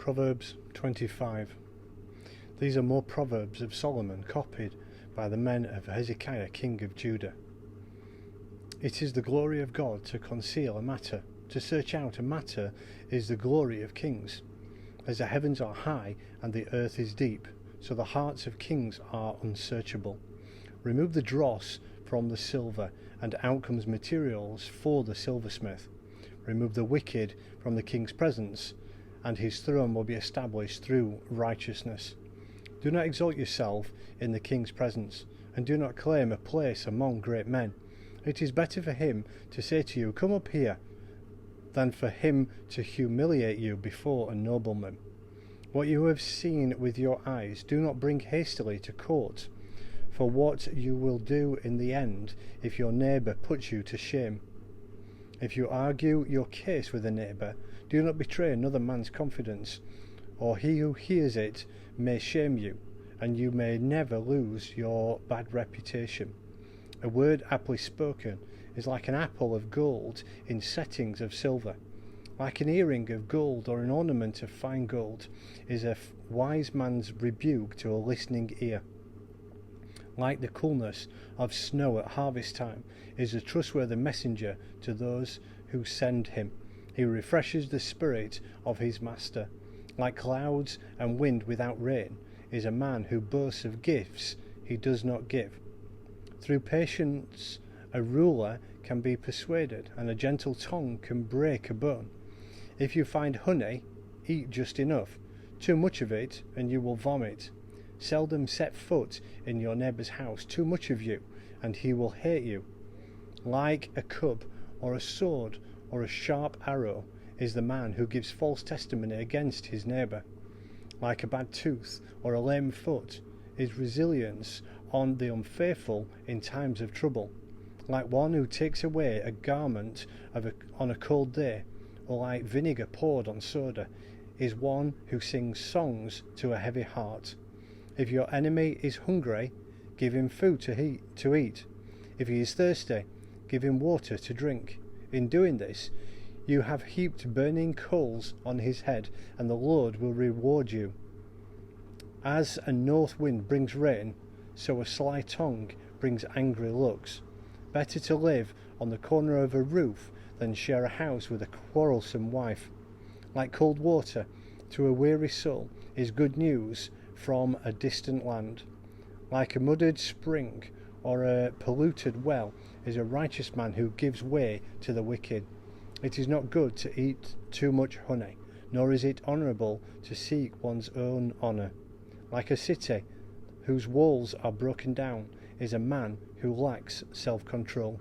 Proverbs 25. These are more Proverbs of Solomon copied by the men of Hezekiah, king of Judah. It is the glory of God to conceal a matter. To search out a matter is the glory of kings. As the heavens are high and the earth is deep, so the hearts of kings are unsearchable. Remove the dross from the silver, and out comes materials for the silversmith. Remove the wicked from the king's presence, and his throne will be established through righteousness. Do not exalt yourself in the king's presence, and do not claim a place among great men. It is better for him to say to you, "Come up here," than for him to humiliate you before a nobleman. What you have seen with your eyes, do not bring hastily to court, for what you will do in the end if your neighbour puts you to shame. If you argue your case with a neighbour, do not betray another man's confidence, or he who hears it may shame you, and you may never lose your bad reputation. A word aptly spoken is like an apple of gold in settings of silver. Like an earring of gold or an ornament of fine gold is a wise man's rebuke to a listening ear. Like the coolness of snow at harvest time is a trustworthy messenger to those who send him. He refreshes the spirit of his master. Like clouds and wind without rain is a man who boasts of gifts he does not give. Through patience a ruler can be persuaded, and a gentle tongue can break a bone. If you find honey, eat just enough. Too much of it, and you will vomit. Seldom set foot in your neighbour's house. Too much of you, and he will hate you. Like a cub, or a sword, or a sharp arrow is the man who gives false testimony against his neighbour. Like a bad tooth, or a lame foot, is resilience on the unfaithful in times of trouble. Like one who takes away a garment on a cold day, or like vinegar poured on soda, is one who sings songs to a heavy heart. If your enemy is hungry, give him food to eat. If he is thirsty, give him water to drink. In doing this, you have heaped burning coals on his head, and the Lord will reward you. As a north wind brings rain, so a sly tongue brings angry looks. Better to live on the corner of a roof than share a house with a quarrelsome wife. Like cold water to a weary soul is good news from a distant land. Like a muddied spring or a polluted well is a righteous man who gives way to the wicked. It is not good to eat too much honey, nor is it honourable to seek one's own honour. Like a city whose walls are broken down is a man who lacks self-control.